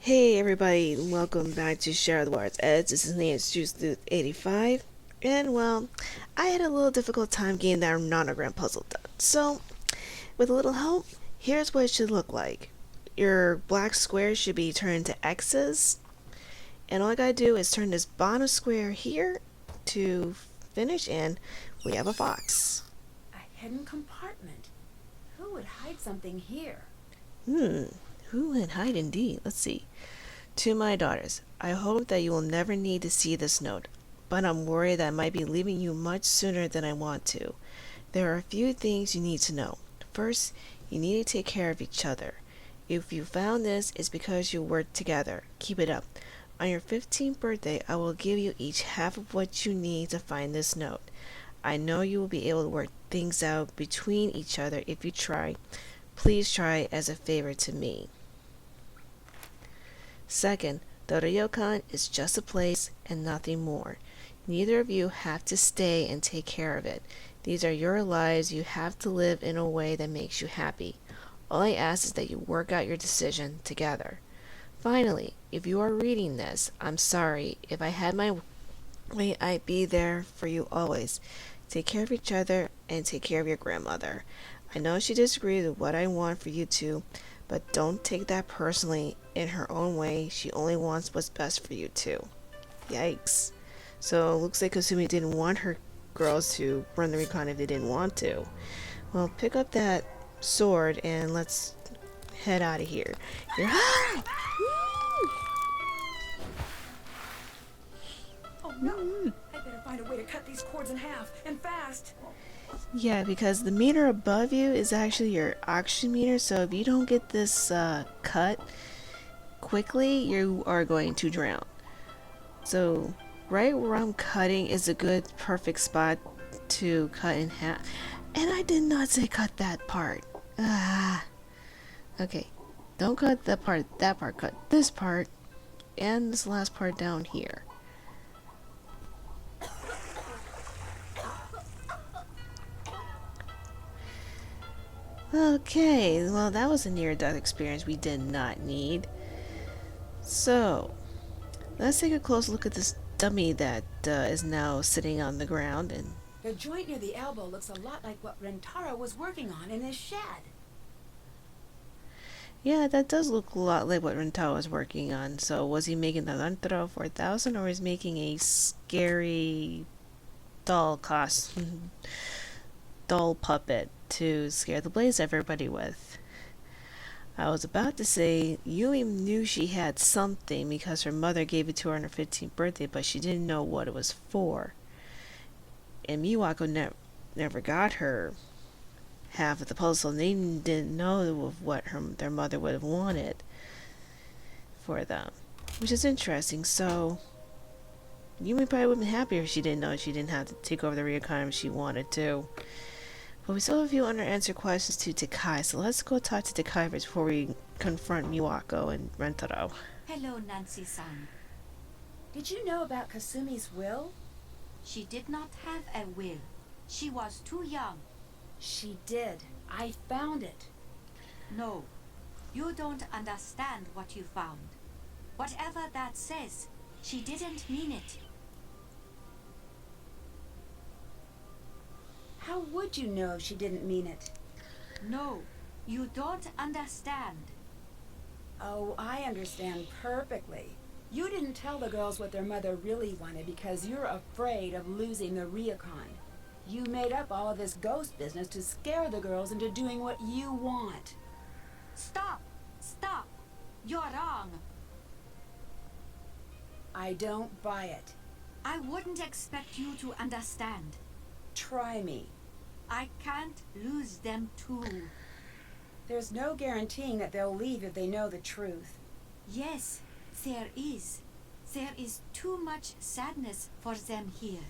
Hey everybody, welcome back to Share the Words Eds. This is Nancy Juice 85. And well, I had a little difficult time getting that nonogram puzzle done. So, with a little help, here's what it should look like. Your black square should be turned to X's. And all I gotta do is turn this bottom square here to finish, and we have a fox. A hidden compartment. Who would hide something here? Who would hide indeed? Let's see. To my daughters, I hope that you will never need to see this note, but I'm worried that I might be leaving you much sooner than I want to. There are a few things you need to know. First, you need to take care of each other. If you found this, it's because you work together. Keep it up. On your 15th birthday, I will give you each half of what you need to find this note. I know you will be able to work things out between each other if you try. Please try as a favor to me. Second, the ryokan is just a place and nothing more. Neither of you have to stay and take care of it. These are your lives. You have to live in a way that makes you happy. All I ask is that you work out your decision together. Finally, if you are reading this, I'm sorry. If I had my way, I'd be there for you always. Take care of each other and take care of your grandmother. I know she disagrees with what I want for you two, but don't take that personally. In her own way, she only wants what's best for you too. Yikes. So it looks like Kasumi didn't want her girls to run the recon if they didn't want to. Well, pick up that sword and let's head out of here. You're Oh no! I better find a way to cut these cords in half, and fast! Yeah, because the meter above you is actually your oxygen meter, so if you don't get this cut quickly, you are going to drown. So right where I'm cutting is a good perfect spot to cut in half. And I did not say cut that part. Okay, don't cut that part, cut this part and this last part down here. Okay, well that was a near-death experience we did not need. So, let's take a close look at this dummy that is now sitting on the ground. And The joint near the elbow looks a lot like what Rentaro was working on in his shed. yeah, that does look a lot like what Rentaro was working on. So was he making the Rentaro 4000 or was he making a scary doll doll puppet to scare the blaze everybody with? I was about to say Yui knew she had something because her mother gave it to her on her 15th birthday, but she didn't know what it was for. And Miwako never got her half of the puzzle, and they didn't know what their mother would have wanted for them, which is interesting. So Yumi probably would have been happier if she didn't know she didn't have to take over the Ryokan if she wanted to. But we still have a few unanswered questions to Takai, so let's go talk to Takai first before we confront Miwako and Rentaro. Hello, Nancy-san. Did you know about Kasumi's will? She did not have a will. She was too young. She did. I found it. No, you don't understand what you found. Whatever that says, she didn't mean it. How would you know if she didn't mean it? No, you don't understand. Oh, I understand perfectly. You didn't tell the girls what their mother really wanted because you're afraid of losing the Ryokan. You made up all of this ghost business to scare the girls into doing what you want. Stop! Stop! You're wrong. I don't buy it. I wouldn't expect you to understand. Try me. I can't lose them too. There's no guaranteeing that they'll leave if they know the truth. Yes, there is. There is too much sadness for them here.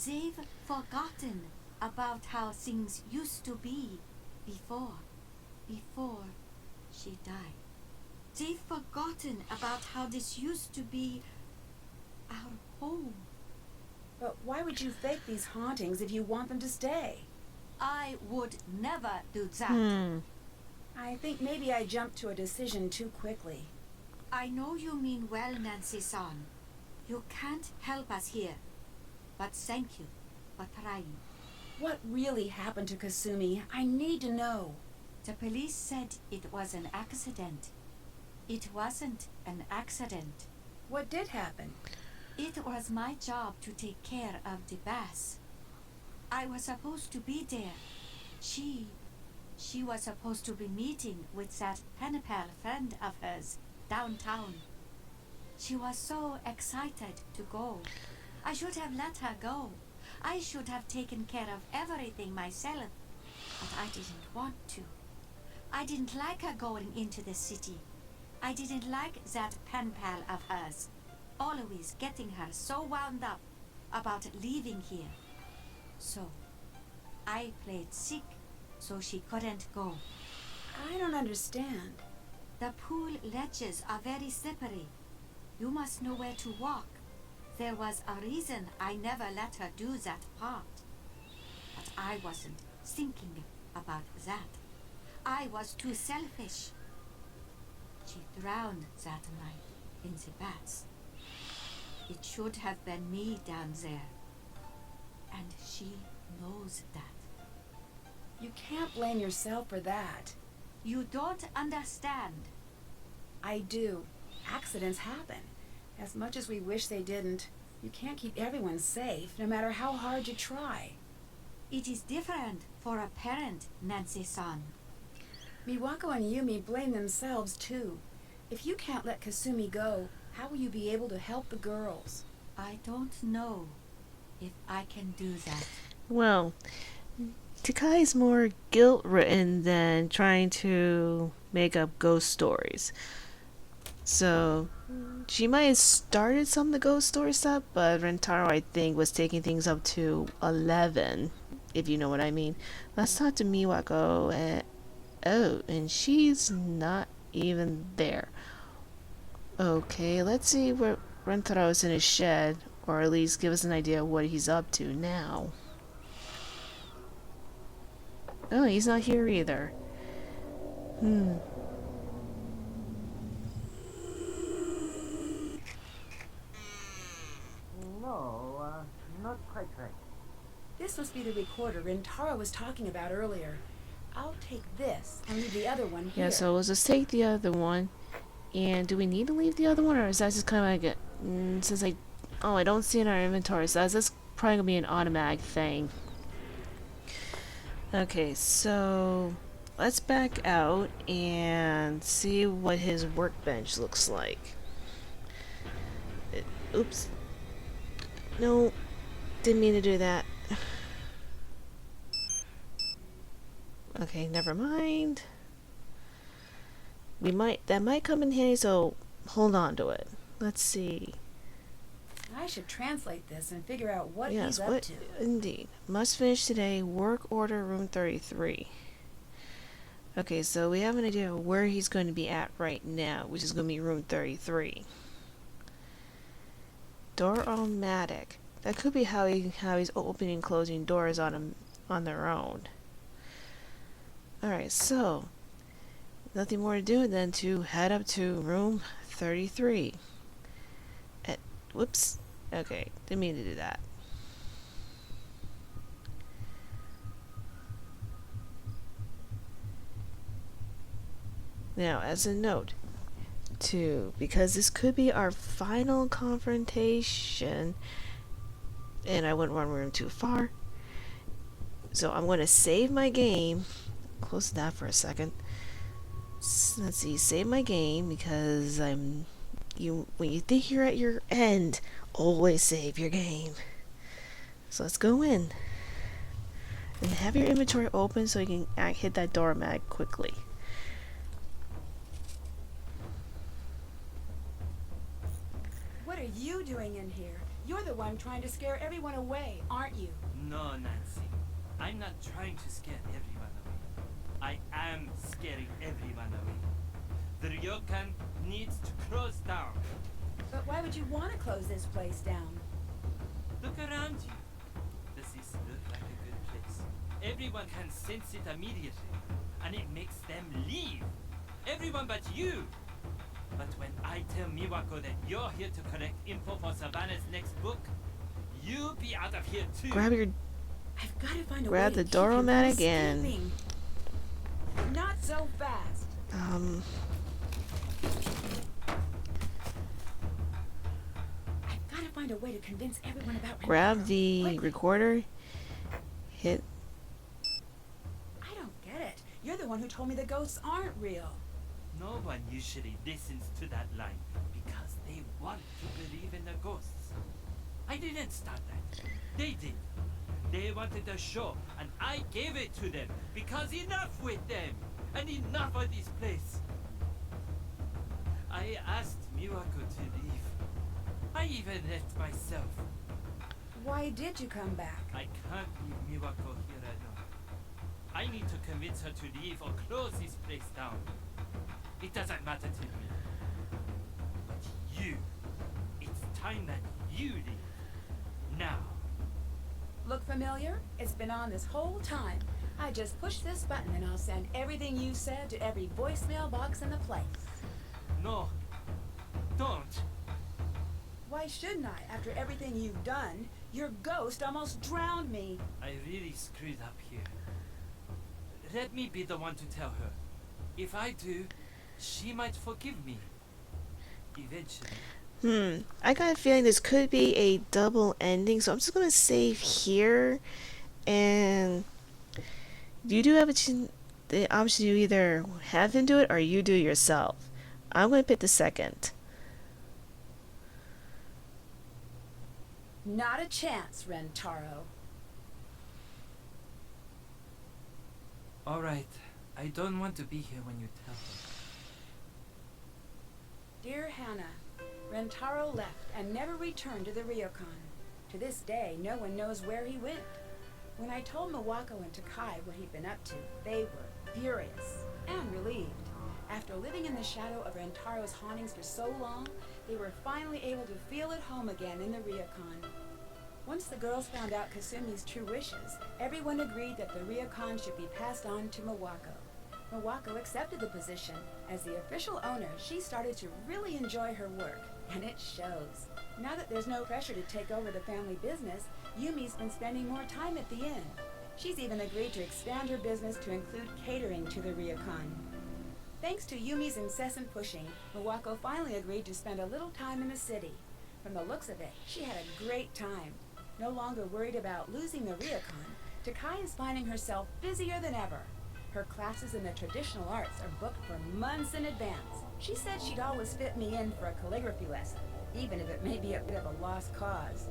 They've forgotten about how things used to be before she died. They've forgotten about how this used to be our home. But why would you fake these hauntings if you want them to stay? I would never do that. I think maybe I jumped to a decision too quickly. I know you mean well, Nancy-san. You can't help us here. But thank you for trying. What really happened to Kasumi? I need to know. The police said it was an accident. It wasn't an accident. What did happen? It was my job to take care of the bass. I was supposed to be there. She was supposed to be meeting with that pen pal friend of hers downtown. She was so excited to go. I should have let her go. I should have taken care of everything myself. But I didn't want to. I didn't like her going into the city. I didn't like that pen pal of hers, always getting her so wound up about leaving here. So, I played sick so she couldn't go. I don't understand. The pool ledges are very slippery. You must know where to walk. There was a reason I never let her do that part. But I wasn't thinking about that. I was too selfish. She drowned that night in the baths. It should have been me down there. And she knows that. You can't blame yourself for that. You don't understand. I do. Accidents happen. As much as we wish they didn't, you can't keep everyone safe, no matter how hard you try. It is different for a parent, Nancy-san. Miwako and Yumi blame themselves, too. If you can't let Kasumi go, how will you be able to help the girls? I don't know if I can do that. Well, Takai's more guilt-ridden than trying to make up ghost stories. So, she might have started some of the ghost story stuff, but Rentaro, I think, was taking things up to 11, if you know what I mean. Let's talk to Miwako, and she's not even there. Okay, let's see where Rentaro is in his shed, or at least give us an idea of what he's up to now. Oh, he's not here either. No, not quite right. This must be the recorder Rintaro was talking about earlier. I'll take this and leave the other one here. Yeah, so let's just take the other one. And do we need to leave the other one, or is that just kind of like since I don't see it in our inventory, so that's probably gonna be an automatic thing. Okay, so let's back out and see what his workbench looks like. Oops. No, didn't mean to do that. Okay, never mind. That might come in handy, so hold on to it. Let's see. I should translate this and figure out what Yes, he's up what to. indeed. Must finish today. Work order room 33. Okay, so we have an idea of where he's going to be at right now, which is going to be room 33. Door-o-matic. That could be how he's opening and closing doors on their own. Alright, so nothing more to do than to head up to room 33. Whoops. Okay, didn't mean to do that. Now, as a note, because this could be our final confrontation, and I wouldn't want to run too far, so I'm going to save my game. Close that for a second. Let's see, save my game, because when you think you're at your end, always save your game. So let's go in and have your inventory open so you can hit that doormat quickly. What are you doing in here? You're the one trying to scare everyone away, aren't you? No, Nancy. I'm not trying to scare everyone away. I am scaring everyone away. The ryokan needs to close down. But why would you want to close this place down? Look around you. Does this look like a good place? Everyone can sense it immediately, and it makes them leave. Everyone but you. But when I tell Miwako that you're here to collect info for Savannah's next book, you'll be out of here too. Grab your I've got to find a Grab way the to keep him from doormat again. escaping. Not so fast. I've got to find a way to convince everyone about grab Rentaro. the Quickly. recorder. Hit. I don't get it. You're the one who told me the ghosts aren't real. No one usually listens to that line because they want to believe in the ghosts. I didn't start that. They did. They wanted a show, and I gave it to them because enough with them and enough of this place. I asked Miwako to leave. I even left myself. Why did you come back? I can't leave Miwako here alone. I need to convince her to leave or close this place down. It doesn't matter to me. But you, it's time that you leave. Now. Look familiar? It's been on this whole time. I just push this button and I'll send everything you said to every voicemail box in the place. No. Don't. Why shouldn't I? After everything you've done, your ghost almost drowned me. I really screwed up here. Let me be the one to tell her. If I do, she might forgive me. Eventually. I got a feeling this could be a double ending, so I'm just gonna save here. And you do have the option to either have him do it or you do it yourself. I'm gonna pick the second. Not a chance, Rentaro. Alright. I don't want to be here when you tell her. Dear Hannah, Rentaro left and never returned to the Ryokan. To this day, no one knows where he went. When I told Miwako and Takai what he'd been up to, they were furious and relieved. After living in the shadow of Rentaro's hauntings for so long, they were finally able to feel at home again in the Ryokan. Once the girls found out Kasumi's true wishes, everyone agreed that the Ryokan should be passed on to Miwako. Miwako accepted the position. As the official owner, she started to really enjoy her work, and it shows. Now that there's no pressure to take over the family business, Yumi's been spending more time at the inn. She's even agreed to expand her business to include catering to the Ryokan. Thanks to Yumi's incessant pushing, Miwako finally agreed to spend a little time in the city. From the looks of it, she had a great time. No longer worried about losing the Ryokan, Takai is finding herself busier than ever. Her classes in the traditional arts are booked for months in advance. She said she'd always fit me in for a calligraphy lesson, even if it may be a bit of a lost cause.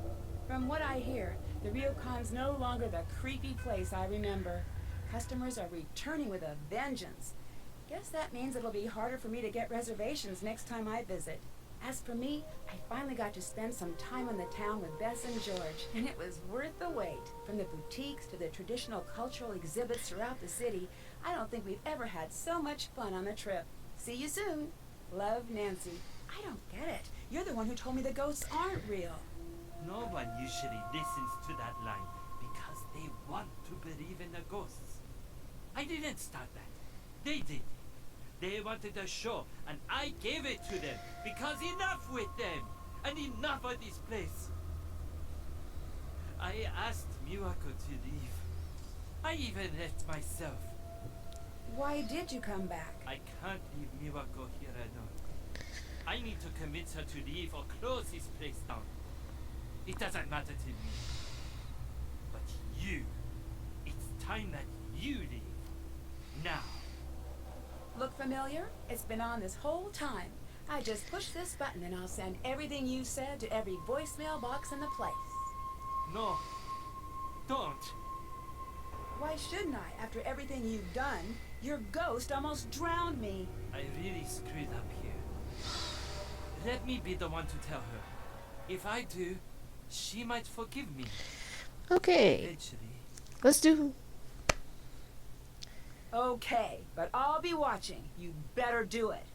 From what I hear, the Ryokan's no longer the creepy place I remember. Customers are returning with a vengeance. Guess that means it'll be harder for me to get reservations next time I visit. As for me, I finally got to spend some time in the town with Bess and George, and it was worth the wait. From the boutiques to the traditional cultural exhibits throughout the city, I don't think we've ever had so much fun on the trip. See you soon. Love, Nancy. I don't get it. You're the one who told me the ghosts aren't real. No one usually listens to that line because they want to believe in the ghosts. I didn't start that. They did. They wanted a show, and I gave it to them because enough with them and enough of this place. I asked Miwako to leave. I even left myself. Why did you come back? I can't leave Miwako here alone. I need to convince her to leave or close this place down. It doesn't matter to me. But you, it's time that you leave. Now. Look familiar? It's been on this whole time. I just push this button and I'll send everything you said to every voicemail box in the place. No. Don't. Why shouldn't I? After everything you've done, your ghost almost drowned me. I really screwed up here. Let me be the one to tell her. If I do, she might forgive me. Okay, Eventually. let's do. Okay, but I'll be watching. You better do it.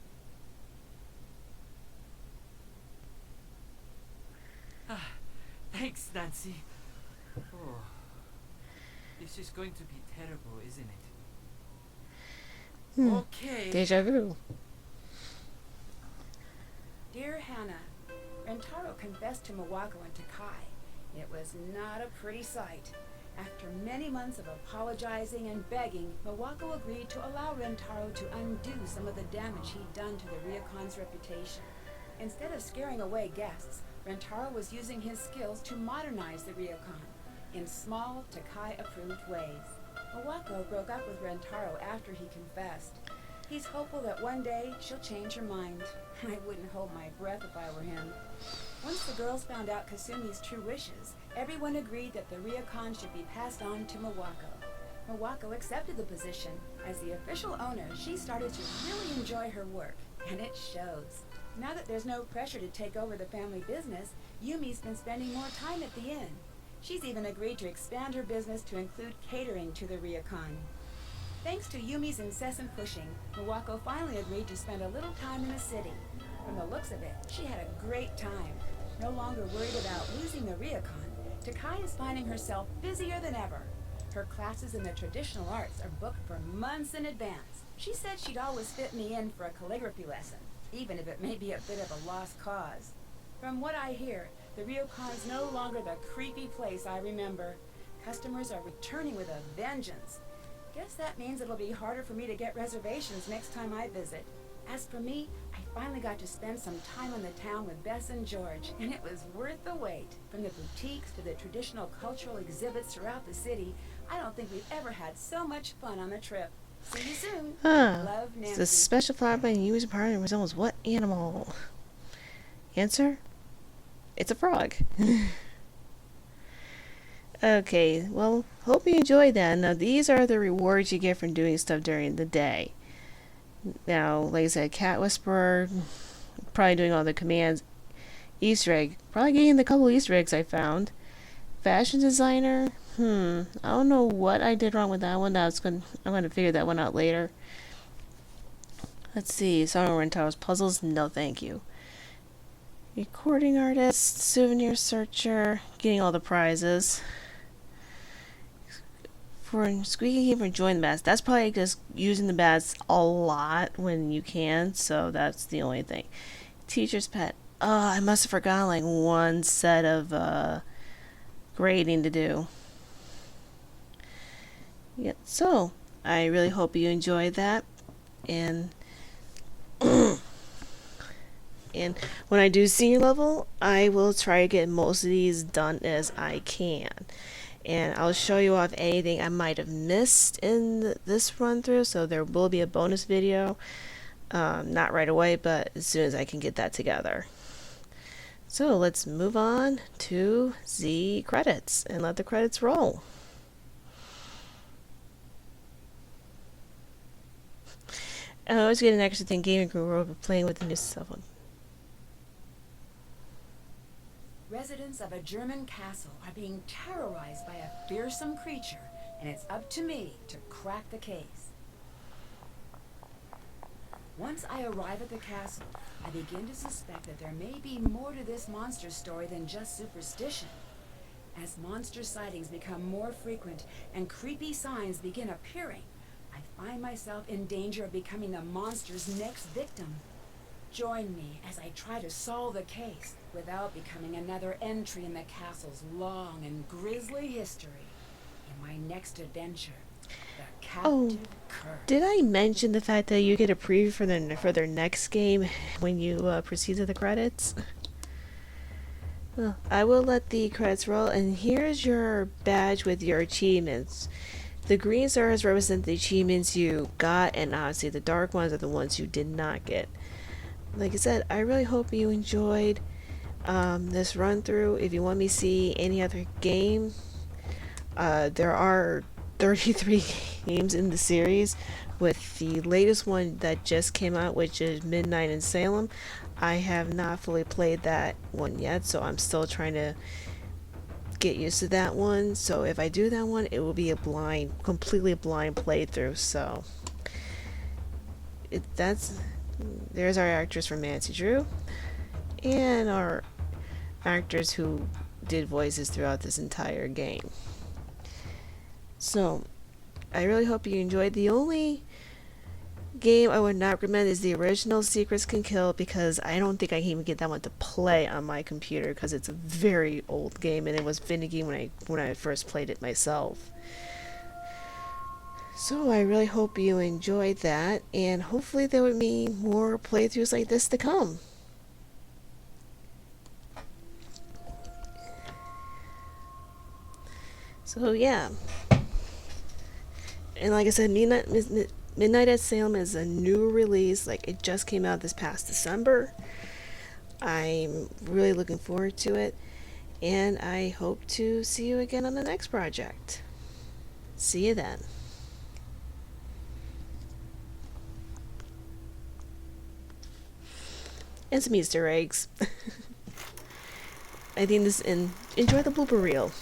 Thanks, Nancy. Oh. This is going to be terrible, isn't it? Okay. Deja vu. Rentaro confessed to Mawako and Takai. It was not a pretty sight. After many months of apologizing and begging, Mawako agreed to allow Rentaro to undo some of the damage he'd done to the Ryokon's reputation. Instead of scaring away guests, Rentaro was using his skills to modernize the Ryokon in small, Takai-approved ways. Mawako broke up with Rentaro after he confessed. He's hopeful that one day she'll change her mind. I wouldn't hold my breath if I were him. Once the girls found out Kasumi's true wishes, everyone agreed that the Ryokon should be passed on to Mawako. Mawako accepted the position. As the official owner, she started to really enjoy her work, and it shows. Now that there's no pressure to take over the family business, Yumi's been spending more time at the inn. She's even agreed to expand her business to include catering to the Ryokon. Thanks to Yumi's incessant pushing, Mawako finally agreed to spend a little time in the city. From the looks of it, she had a great time. No longer worried about losing the Ryokon, Takai is finding herself busier than ever. Her classes in the traditional arts are booked for months in advance. She said she'd always fit me in for a calligraphy lesson, even if it may be a bit of a lost cause. From what I hear, the Ryokon's no longer the creepy place I remember. Customers are returning with a vengeance. Guess that means it'll be harder for me to get reservations next time I visit. As for me, I finally got to spend some time on the town with Bess and George, and it was worth the wait. From the boutiques to the traditional cultural exhibits throughout the city, I don't think we've ever had so much fun on a trip. See you soon. Love, Nancy. The special flower by Yumi's partner resembles what animal? Answer? It's a frog. Okay, well, hope you enjoyed that. Now, these are the rewards you get from doing stuff during the day. Now, like I said, Cat Whisperer, probably doing all the commands. Easter egg, probably getting the couple Easter eggs I found. Fashion designer, I don't know what I did wrong with that one. I'm going to figure that one out later. Let's see, Summer Rentaro's puzzles, no thank you. Recording artist, souvenir searcher, getting all the prizes. For Squeaky Key for enjoying the bats, that's probably just using the bats a lot when you can, so that's the only thing. Teacher's pet, I must have forgotten like one set of grading to do. Yeah, so I really hope you enjoyed that, and and when I do senior level, I will try to get most of these done as I can. And I'll show you off anything I might have missed in this run through, so there will be a bonus video. Not right away, but as soon as I can get that together. So let's move on to the credits and let the credits roll. I always get an extra thing gaming crew over playing with the new cell phone. Residents of a German castle are being terrorized by a fearsome creature, and it's up to me to crack the case. Once I arrive at the castle, I begin to suspect that there may be more to this monster story than just superstition. As monster sightings become more frequent and creepy signs begin appearing, I find myself in danger of becoming the monster's next victim. Join me as I try to solve the case without becoming another entry in the castle's long and grisly history. In my next adventure, the Captive Curse. Did I mention the fact that you get a preview for their next game when you proceed to the credits? Well, I will let the credits roll, and here's your badge with your achievements. The green stars represent the achievements you got, and obviously the dark ones are the ones you did not get. Like I said, I really hope you enjoyed this run through. If you want me to see any other game, there are 33 games in the series, with the latest one that just came out, which is Midnight in Salem. I have not fully played that one yet, so I'm still trying to get used to that one. So if I do that one, it will be a completely blind playthrough. So there's our actors from Nancy Drew, and our actors who did voices throughout this entire game. So I really hope you enjoyed. The only game I would not recommend is the original Secrets Can Kill, because I don't think I can even get that one to play on my computer because it's a very old game and it was finicky when I first played it myself. So I really hope you enjoyed that, and hopefully there will be more playthroughs like this to come. So yeah. And like I said, Midnight at Salem is a new release. Like, it just came out this past December. I'm really looking forward to it, and I hope to see you again on the next project. See you then. And some Easter eggs. I think this, and enjoy the blooper reel.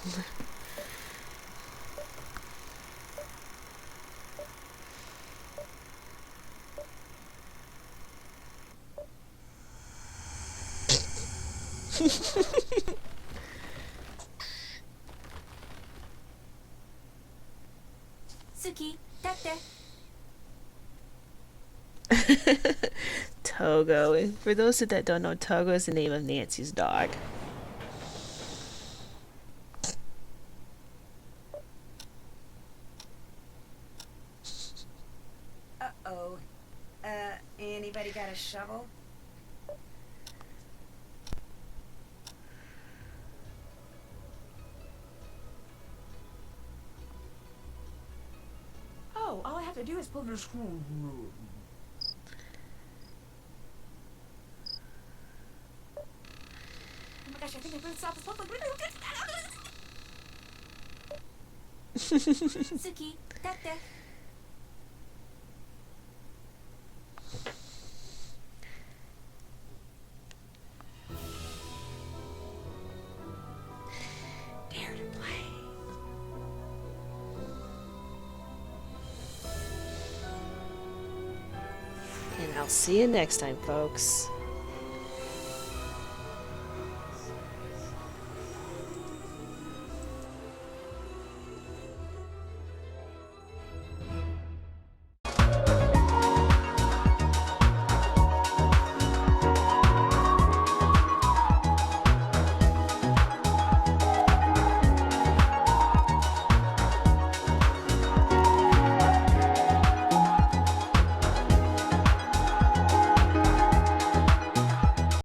Suki, tate. Togo. For those that don't know, Togo is the name of Nancy's dog. Uh-oh. Anybody got a shovel? Oh, all I have to do is pull the screw. Oh my gosh, I think I really stopped the smoke. Suki, tate. Dare to play. And I'll see you next time, folks.